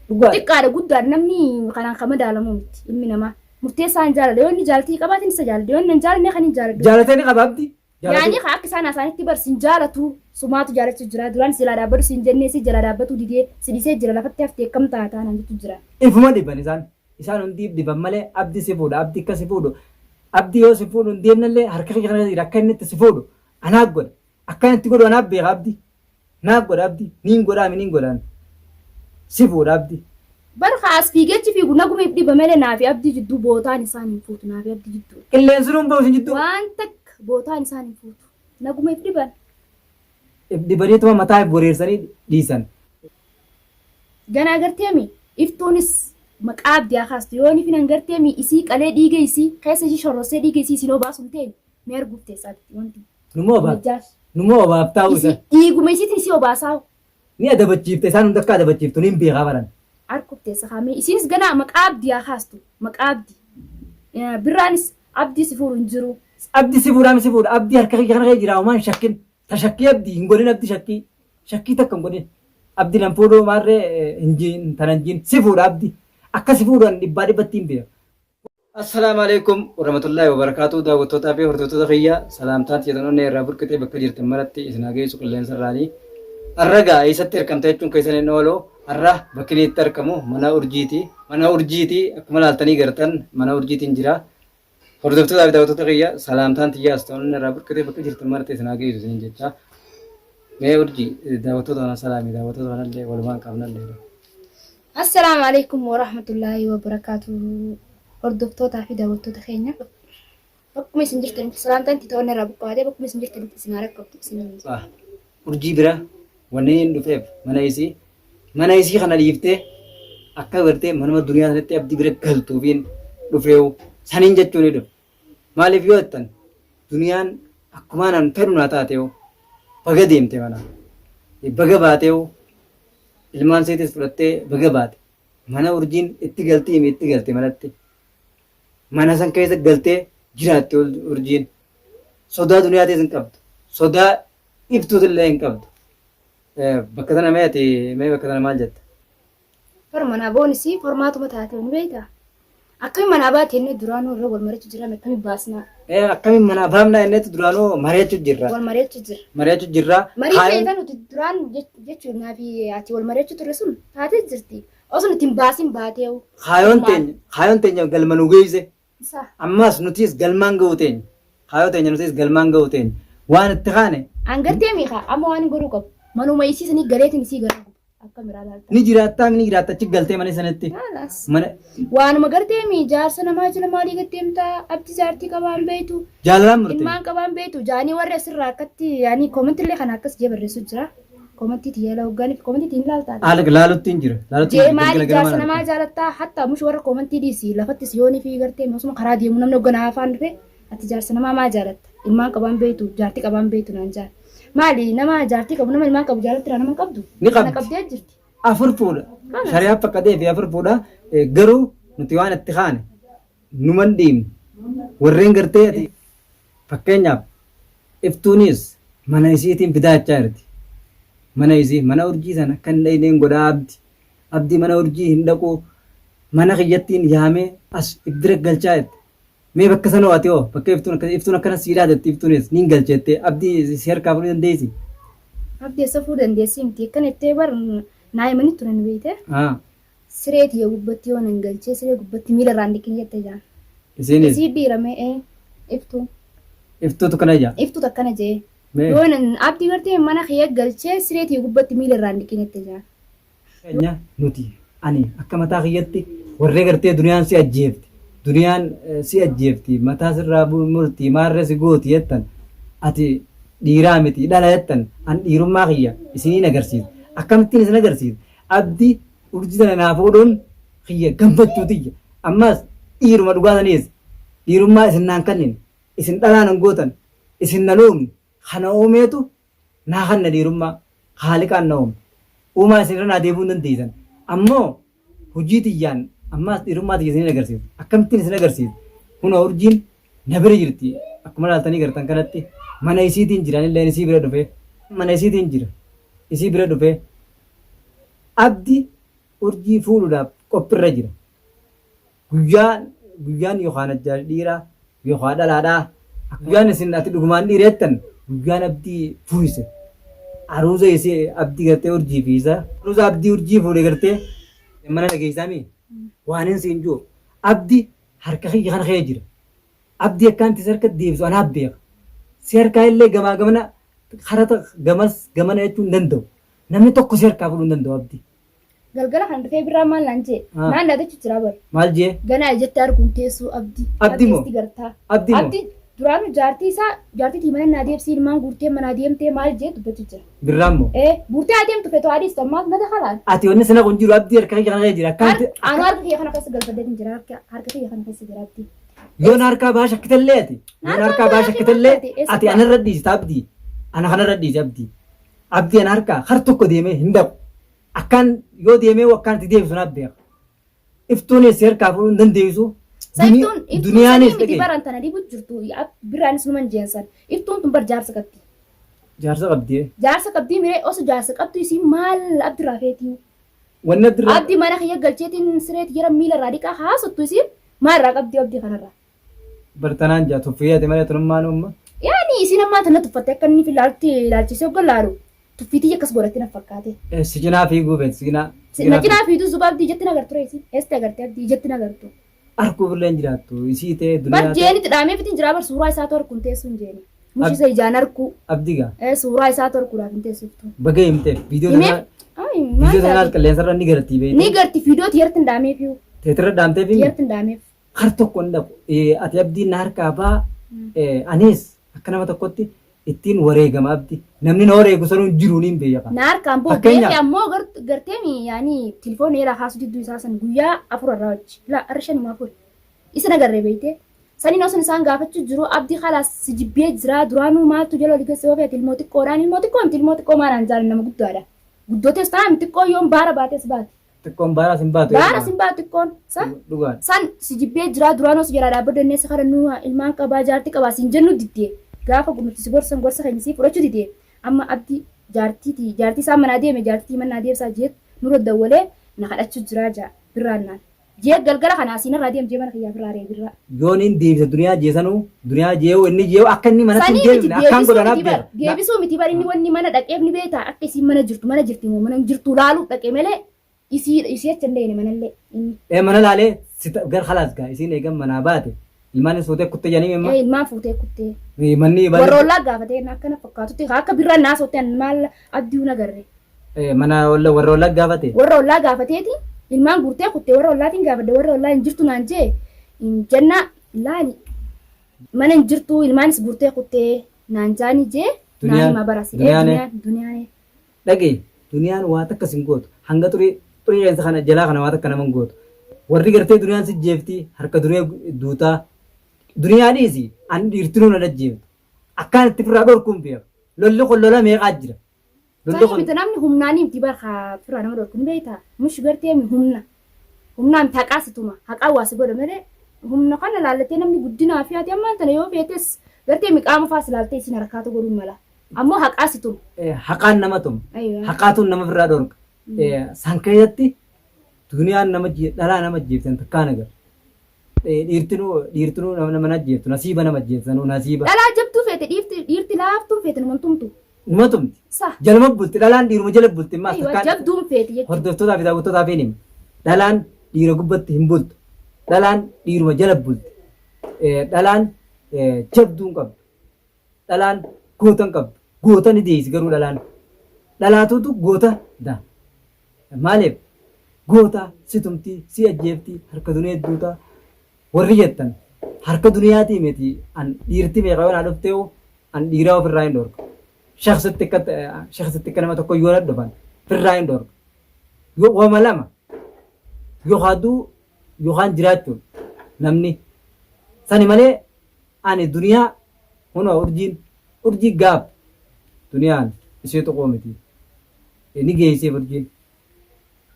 xiqqaadha guddaadha namni kanaan kama daalamu miti ilmi namaa murteessaan jaalala yoo inni jaalatii qabaatin isa jaalala yoo inni hin jaalanne kan hin jaaladhu. Jaalatanii qaba abdi. Yaani akka isaan isaanitti barsiin jaalatu sumaatu jaalachuu jira duraan silaa dhaabbatu siin jennee si jala dhaabbatu didee sidisee jira lafatti haftee akkam taataa nan jettu jira. Ifuma dhiban isaan hundi dhiban malee abdi si fuudha abdi akka si fuudhu abdi yoo si fuudhu hin deemnallee harka kee kana jira akka inni itti si fuudhu anaaf godha akka inni itti godhu anaaf beeka abdi naaf godha abdi niin godhaami niin godhaan si fuudha abdi. Barka as fiigechi fiigu naguma dhiba malee naafi abdi jidduu bootaan isaan hin fuutu naafi abdi jidduu. Qilleensi nuun ba'u isin jidduu. Waan takka bootaan isaan hin fuutu naguma dhiban. Dibaniituma mataa boreessanii dhiisan. Ganaa garteemi iftuunis maqaa abdiyaa kaastu yoo ni finan garteemi isii qalee dhiiga isii keessa ishii shorrosee dhiiga isii sinoo baasuun ta'e mee arguuf teessaatti wanti. Numoo obaaf taa'u isa. Dhiiguma isiitiin isii obaasaa. Ni adabachiifte isaan hunda akka adabachiiftu ni beekaa baran. Arguuf teessa kaamee isiinis ganaa maqaa abdiyaa kaastu maqaa abdi. Birraanis abdii si fuudhu hin jiru. Abdi si fuudhaa si fuudha abdii harka kee kana jira homaan shakkin. Shakkii abdi hin godhin abdi shakkii takka hin godhin abdi nan fuudhuu maarree hinjiin tanan jiin si fuudha abdi akka si fuudhan dhibbaa dhibbatti hin beeku. Assalaamu alaikum warahmatullahi wabarakatuh daawwattootaa fi hordoftoota kiyya salaamtaan jedhanoonni irraa burqitee bakka jirtan maratti isin hageessu qilleensa irraanii arragaa eessatti hirkamte jechuun keessan hin ooloo arra bakki inni itti argamu mana urjiiti akkuma laaltanii gartan mana urjiitiin jira. Hordoftoota fi daawwattoota kiyya salaamtaan tiyyaas ta'uun irraa burqitee bakka jirtan maratti isin hageessu isin jecha. Mee urjii daawwattoota wana salaami daawwattoota wanallee walumaan qabnallee. Assalaamu alaikum warahmatullahi wabarakatuh. Hordoftoota fi daawwattoota keenya bakkuma isin jirtan salaamtaan ta'uun irraa buqqaatee bakkuma isin jirtan isin harkatti isin. Urjii bira wanni hin dhufeef mana isii kana dhiiftee akka gartee manuma duniyaa sanatti abdii bira galtuufiin dhufeewu saniin jechuun dhufu. Maaliif yoo jettan duniyaan akkuma nan fedhu naa taateewu baga deemte mana baga baateewu ilmaan seetis fudhattee baga baate mana urjiin itti galte manatti mana san keessa galtee jiraatte urjiin sodaa duniyaatis hin qabdu sodaa ibtuutillee hin qabdu bakka sana mee bakka sana maal jetta? Mana boonisi formaatuma taatee ni beektaa? Akkami mana baate inni duraanuu irra wal mari'achuu jira akkami baasnaa? Akkami mana baafnaa inni duraanuu mari'achuu jirra. Wal mari'achuu jira. Mari'achuu jirra. Marii feetan nuti duraan jechuun naafi ati wal mari'achuu turre sun taatee jirti. Osoo nuti hin baasin baateewu. Haayoon teenya galma nu geesse. Ammas nutis galmaan ga'u teenya. Haayoo teenya nutis galmaan ga'u teenya. Waan itti kaane. Angartee miikaa amma waan godhuu qabu. Manuma isiisanii galeetiin isii gara. Ni jiraatta achi galtee mana sanatti. Waanuma gartee mi jaarsa namaa jala maalii gatteemtaa abdi jaartii qabaan beektu. Jaalalaan murtee. Ilmaan qabaan beektu jaanii warri asirraa akkatti yaanii koomentillee kan akkas jee barreessu jira. Koomentii tiyyaa hoggaaniif koomentii tiin laaltaa. Laalutti hin jira. Jee maaliif jaarsa namaa jaalattaa hatta mush warra koomentii dhiisi lafattis yoonii fi gartee osuma karaa deemu namni hogganaa afaan dhufe ati jaarsa namaa maa jaalatta ilmaan qabaan beektu jaartii qabaan beektu naan jaala. Maali nama jaartii qabu nama ilmaan qabu jaalatti nama qabdu. Ni qabdi. Kana qabdee jirti. Afur fuudha. Shariyaa fakkatee fi afur fuudha. Garuu nuti waan itti kaane numan dhiibne warreen gartee ati fakkeenyaaf iftuunis mana isiitiin fitaachaa jirti. Mana isii mana urjii sana kan dhayneen godhaa abdi mana urjii hin dhaqu mana kiyyattiin yaamee as ibdira galchaa jirti. Mee bakka sana waati hoo bakka iftuun akkana siidaa jirti iftuunis niin galcheettee abdii si harkaa fuudhuu dandeessi. Abdii isa fuudhuu dandeessi miti akkan ittee bar naayimanii turan beekte. Sireeti yoo gubbatti yoo nan galchee siree gubbatti miila irraan dhiqin jette jaan. Isii dhiiramee iftuu. Iftuutu kana jaa. Iftuutu akkana jee. Yoo nan abdii gartee mana kiyya galchee sireeti yoo gubbatti miila irraan dhiqin jette jaan. Nuti ani akka mataa kiyyatti warree gartee duniyaan si ajjeefti. Duniyaan si ajjeefti mataa sirraa murtii maarree si gooti jettan ati dhiiraa miti dhala jettan an dhiirummaa kiyya isiniin agarsiisa akkamittiin isin agarsiisa abdi urjii sana naa fuudhuun kiyya gammachuutiyya ammas dhiiruma dhugaataniis dhiirummaa isin naan kannin isin dhalaan hin gootan isin na loomni kana uumeetu naa kanna dhiirummaa haaliqaan na uume uumaa isinirra naa deebuu hin dandeessan ammoo hojii tiyyaan ammas dhiirummaa tiyya isin agarsiisa akkamittiin isin agarsiisa kun urjiin na bira jirti akkuma laaltanii gartan kanatti mana isiitiin jiran illee isii bira dhufe mana isiitiin jira isii bira dhufe abdi urjii fuudhuudhaaf qophiirra jira. Guyyaan yookaan ajjaa dhiiraa yookaan dhalaadhaa guyyaan isin ati dhugumaan dhiireettan guyyaan abdii fuuyise. Aruuza isee abdii gartee urjii fiisa. Aruuza abdii urjii fuudhee gartee mana dhageessaami. Waan hin siin jiru abdii harka kiyya kana kee jira. Abdii akkaan tis harka deebisu anaaf beeka. Si harkaa illee gamaa gamana harata gamas gamana jechuun hin danda'u. Namni tokko si harkaa fuudhuu hin danda'u abdii. Galgala kan dhufee biraa maal naan jee naan dhaadachu jira bar. Maal jee? Ganaa ijatti arguun teessuu abdii. Abdii moo? Abdii moo? Duraanu jaartii mana naa deebsii ilmaan guurtee manaa deemtee maal jee dubbatu jira. Birraan moo? Guurtee adeemtu feetoo adiis tommaas nata halaan. Ati wanni sana kun jiru abdii harka kiyya kana jira. Anu harka kiyya kana keessa galfadee jira harka kiyya kana keessa jira abdii. Yoon harkaa baasha kittallee ati. Yoon harkaa baasha kittallee ati anarra dhiisi abdii. Ana kanarra dhiisi abdii. Abdii ana harkaa har tokko deemee hin dhabu. Akkaan yoo deemee akkaan itti deebisu naaf beeka. Iftuunis harkaa fuudhuu hin dandeessu. Duniyaanis dhaqee. Baran tana dhibu jirtu biraanis numan jeensan. Iftuun tun bar jaarsa qabdi. Jaarsa qabdi. Jaarsa qabdi miree osoo jaarsa qabdu isiin maal abdi raafeetii. Wanni abdi raafeetii. Abdi mana kiyya galcheetiin sireeti jira miila irraa dhiqaa haasottu isiin maal irraa qabdi abdii kanarraa. Bartanaan jaa tuffiyyate malee tunummaan uumma. Yaani isiin ammaa tana tuffattee akka inni ilaalchisee ogolaaru. Tuffiitii akkas godhattee na fakkaate. Si cinaa fiiguu feeti si cinaa. Na cinaa fiiguu zuba abdii ijatti nagartu reesi. Eessa agartee abdii ijatti nagartu. Arkuu billeen jiraattu isii ta'e duniyaa. Bar jeeni tidhaamee fitiin jiraa bar suuraa isaa torkuun teessuun jeeni. Mushisa ijaan arkuu. Abdii gaa. Suuraa isaa torkuudhaaf hin teessiftu. Baga himteef viidiyoo sanaa qilleensarra ni gartii beekte. Ni garti viidiyoo tiyarti hin dhaameef yoo. Teetirra dhaamteef hin. Tiyarti hin dhaameef. Har tokko hin dhabu. Ati abdiin na harkaa baa anis akka nama tokkotti ittiin wareegama abdi namni na wareegu sanuun jiruun hin beeka. Na harkaan boo beekee ammoo garteemi yaani tilifoon eeraa haasu jidduu isaa san guyyaa afur irraa hojji arra shanuma afur isa nagarree beekte saniin osoo isaan gaafachuu jiru abdii khalaas si jibbee jira duraanuu maaltu jala oli geesse oofeeti ilmoo xiqqoodhaan ilmoo xiqqoo maalaan jaalan nama guddaadha guddootes ta'an xiqqoo yoon baara baates baate. Xiqqoon baara sin baatu. Baara sin baatu xiqqoon san si jibbee jira duraanuu si jala dhaabbadannee sa kadhannuu ilmaan qabaa jaartii qabaa siin jennu diddee. Gaafa nuti si gorsa keenya si fudhachuu didee amma abdii jaartii isaa manaa deeme jaartii manaa deemsaa jeet nurra dawwalee na kadhachuu jiraa jaa birraan naan jeet galgala kanaa siin irraa deem jee mana kiyyaa birraa ree birraa. Yoon hin deebisa duniyaa jeesanuu duniyaa jeewu inni jeewu akka inni mana hin deebine akkaan godhanaaf beeka. Deebisuu miti bari inni wanni mana dhaqeef ni beektaa akka isiin mana jirti moo mana jirtu laaluu dhaqee malee isii achi hin deene manallee. Mana laalee gar khalaas gaa isiin eegan manaa baate. Ilmaan fuutee kuttee jedhanii immoo. Ilmaan fuutee kuttee. Manni warroolaa gaafatee akkana fakkaatutti akka birraa naasooteen maal abdiu nagarre. Mana warroolaa gaafate. Warroolaa gaafateeti ilmaan guurtee kuttee warroolaatiin gaafadde warroolaa hin jirtu naan jee jenna laani mana hin jirtu ilmaanis guurtee kuttee naan jaani jee naani ma barasi. Duniyaan. Dhagee duniyaan waan takka sin gootu hanga xurii kana jalaa kana waan takka nama hin gootu. Warri gartee duniyaan si jeefti harka duniyaa duutaa. Duniyaanis an dhiirtinuu na dhajjeeftu. Akkaan itti firraa dhorkuun beeka. Lolli kun lola meeqaa jira. Sani miti namni humnaanii miti barka firraa nama dhorkuun beektaa. Mushi gartee humna. Humnaan haqaasituma. Haqaa waasi godha malee humna kana laallatee namni guddinaa fi ati ammaan tana yoo feetes gartee miqaama faas laaltee isin harkaatu godhuun mala. Ammoo haqaasituma. Haqaan nama tuma. Haqaatuun nama firraa dhorka. San keessatti duniyaan dhalaa nama jeeftan takkaan agar. Dhiirtinuu nama jeeftu nasiiba nama jeeftanuu nasiiba. Dhalaa jabduu feete dhiirti laaftuu feete nama tumtu. Nama tumti. Jalma bulti dhalaan dhiiruma jala bulti maas takkaan. Jabduun feete jechuudha. Hordoftootaa fi daawwattootaa fi hima. Dhalaan dhiira gubbatti hin bultu. Dhalaan dhiiruma jala bulti. Dhalaan jabduun qabdu. Dhalaan gootan qabdu. Goota ni deessi garuu dhalaan. Dhalaatuutu goota da. Maaliif? Goota si tumti si ajjeefti harka duniyaa duutaa warri jettan harka duniyaatii miti an dhiirti meeqa yoo naa dhuftee an dhiiraa ofirraa hin dhorku. Shakhsitti akka nama tokko yoo dhufan ofirraa hin dhorku. Wama lama yookaan duu yookaan jiraachuun namni sani malee ani duniyaa hunoo urjii gaab duniyaan ishee tokkoo miti ni geessee urjiin.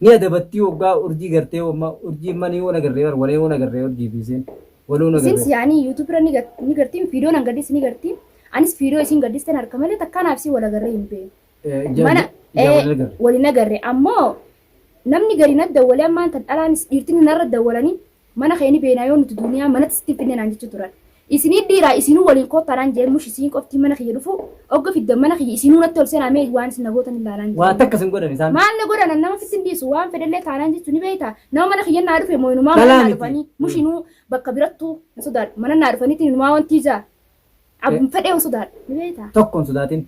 Ni adabatti waggaa urjii gartee urjii manii waan agarree walee waan agarree urjii biiseen waluu agarree. Sinsi yaani yuutuubira ni gartiin viidiyoon an gaddis ni gartiin anis viidiyoo isin gaddisten harka malee takkaanaaf si wal agarree hin beeku. Mana waliin agarree ammoo namni gari na dawwalee ammaan tan dhalaanis dhiirtiin narra dawwalanii mana keeni beenaa yoo nuti duniyaa manatti sitti finne naan jechuu turan. Isinii dhiiraa isinuu waliin koottaadhaan jeen mush isiin qoftii mana kiyya dhufu ogga fiddan mana kiyya isinuu natti ol seenaa mee waan isin nagootan ilaalaan jeen. Waan takka sin godhan isaan. Maal na godhan nama fittin dhiisu waan fedhallee taanaan jechuun ni beektaa nama mana kiyya naa dhufe moo inumaa mana naa dhufanii mushinuu bakka birattuu na sodaadha mana naa dhufaniitti inumaa wanti ijaa abbuun fedhee on sodaadha ni beektaa. Tokkoon sodaatin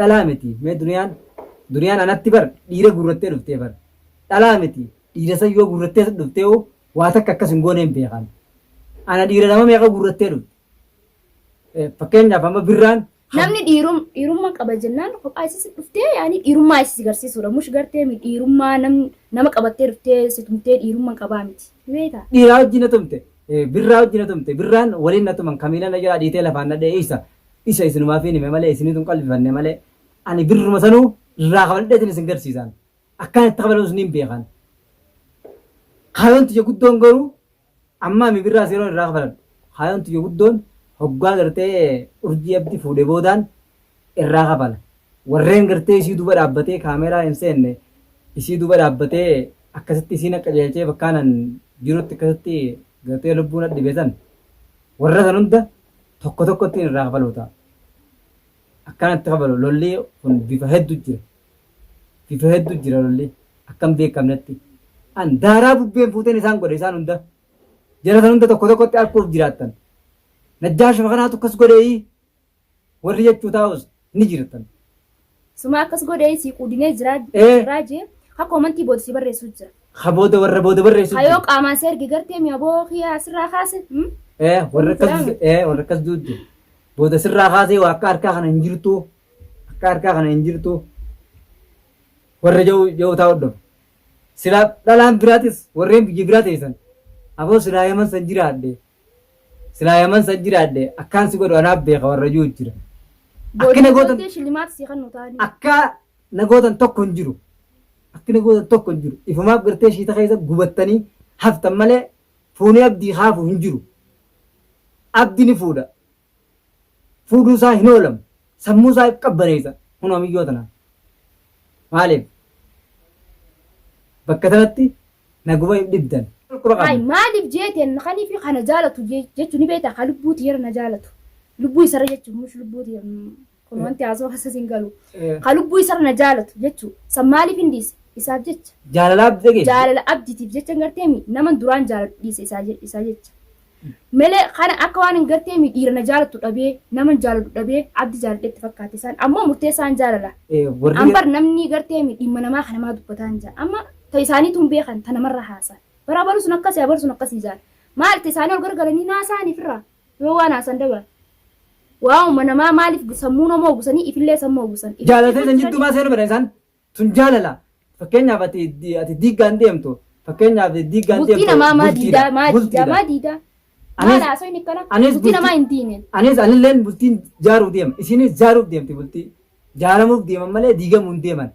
dhalaa miti mee duniyaan anatti bar dhiira gurrattee dhuftee bar dhalaa miti dhiira san yoo gurrattee dhuftee waa takka akkas hin gooneen beekan. Ana dhiira nama meeqa gurrattee dhufte. Fakkeenyaaf amma birraan. Namni dhiirummaa qaba jennaan kophaa isii dhuftee yaani dhiirummaa isii agarsiisudha. Mush gartee dhiirummaa nama qabattee dhuftee si tumtee dhiirummaa qabaa miti. Beektaa? Dhiiraa wajjin na tumte. Birraa wajjin na tumte. Birraan waliin na tuman kamiila na jira dhiitee lafaan na dha'ee isa isinumaa fi nime malee isiniitu qalbifanne malee. Ani birruma sanuu irraa kabaladheetiin isin garsiisan. Akkaan itti kabalus ni beekan. Kaayoon tiyya guddoon garuu amma mi birraa seeroon irraa kabaladhu. Kaayoon tiyya guddoon hoggaa gartee urjii abdii fuudhee boodaan irraa kabala. Warreen gartee isii duuba dhaabbatee kaameeraa hin seenne isii duuba dhaabbatee akkasitti isiin akka qajeelchee bakkaanan jirutti akkasitti gartee lubbuun adhibeessan warra san hunda tokko tokkotti irraa kabaluu ta'a. Akkanatti kabalu lolli kun bifa hedduu jira. Bifa hedduu jira lolli akkam beekamnetti. An daaraa bubbeen fuuteen isaan godhe isaan hunda. Jara san hunda tokko tokkotti arguuf jiraattan. Najjaash makanaatu akkas godhee warri jechuu taa'us ni jirtan. Suma akkas godhee si qudinee jiraa jee akka komantii booda si barreessuu jira. Ha booda warra booda barreessuu jira. Hayoo qaamaan si ergi gartee mi'a boo kiyyaa asirraa kaase. Warra akkas duutu. Booda sirraa kaasee akka harkaa kana hin jirtu. Akka harkaa kana hin jirtu. Warra jau taa'u dhabu. Silaa dhalaan biraatis warreen biyya biraa teessan. Aboo silaa yaman san jiraadde. Silaa yaman san jiraadde akkaan si godhu anaaf beeka warra jiru jira. Akka nagootan tokko hin jiru. Akka nagootan tokko hin jiru. Ifumaaf gartee shiita keessa gubattanii haftan malee fuunee abdii haafu hin jiru. Abdi ni fuudha. Fuudhuu isaa hin oolamu. Sammuu isaa qabbaneessa. Kun omiyyoo tana. Maaliif? Bakka tanatti naguma dhibdan. Maaliif jeeteen kanii fi kana jaalatu jechuun ni beektaa kan lubbuuti yeroo na jaalatu. Lubbuu isarra jechuun mush lubbuuti kun wanti haasoo keessas hin galu. Kan lubbuu isarra na jaalatu jechuun san maaliif hin dhiise isaaf jecha. Jaalala abdii dhageenya. Jaalala abdiitiif jecha hin garteemi nama duraan jaalatu dhiise isaa jecha. Malee kana akka waan hin garteemi dhiira na jaalatu dhabee nama jaalatu dhabee abdi jaaladheetti fakkaate isaan ammoo murteessaan jaalala. Ambar namni garteemi dhimma namaa kan namaa dubbataan jira amma ta'e isaaniitu hin beekan ta namarra haasan. Barabaru sun akkasii abaru sun akkasii jaan. Maal ta'e isaanii ol gargalanii naasaaniif irraa yoo waan haasan dabar. Waa'uma namaa maaliif sammuu namaa oogusanii ifillee sammuu oogusan. Jaalatee san jidduu baasee dhabara isaan sun jaalala. Fakkeenyaaf ati diiggaan deemtu. Fakkeenyaaf diiggaan deemtu. Bultii namaa maa diidaa. Maal haasoo inni akkana bultii namaa hin diine. Anis anilleen bultiin jaaruuf deema. Isinis jaaruuf deemti bultii. Jaalamuuf deeman malee diigamuu hin deeman.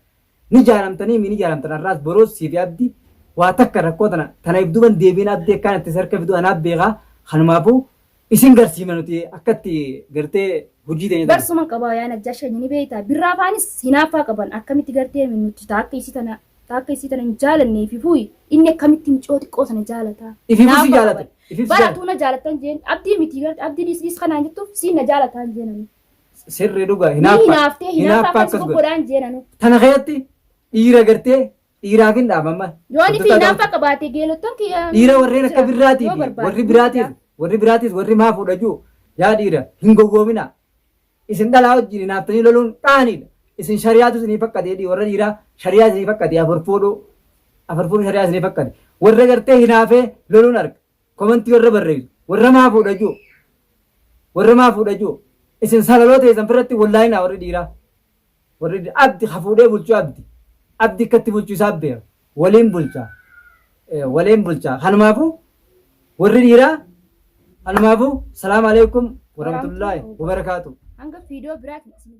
Ni jaalamtanii ni jaalamtan arraas boroos siif abdii. Waa takka rakkoo tana ibduban deebiin abdii akkaan itti sarka fiduu anaaf beekaa kanumaafuu isin garsiifna nuti akkatti gartee hojii teenya. Barsuma qabaa yaa najjaa shanyii beektaa birraa afaanis hinaaffaa qaban akkamitti gartee nuti taakka isii tana hin jaalannee fi fuuyi inni akkamitti miccoo xiqqoo sana jaalataa. Ifiifuu si jaalata. Baratuu na jaalatan jeen abdii miti gartee abdii dhiis kanaan jettuuf siin na jaalataan jeenani. Sirrii dhugaa hinaaffaa akkas godhaan jeenanu. Tana keessatti dhiira gartee. Dhiiraaf hin dhaabamma. Yooni fi naafa qabaatee geelottan kiyya. Dhiira warreen akka birraatiif warri biraatis warri maa fuudha jiru yaa dhiira hin gowwoomina. Isin dhalaa wajjin hinaaftanii loluun qaaniidha. Isin shariyaatu isinii fakkatee warra dhiiraa shariyaa isinii fakkatee afur fuudhuu shariyaa isinii fakkate. Warra gartee hinaafee loluun arga. Komantii warra barreessu warra maa fuudha jiru. Isin salaloo teessan biratti wallaayinaa warri dhiiraa. Warri abdi hafuudhee bulchuu abdi. Abdi akkatti bulchuu isaa beeka. Waliin bulchaa. Kanumaafuu warri dhiiraa kanumaafuu salaamu alaikum warahmatullaahi wabarakaatu. Hanga viidiyoo biraatti isin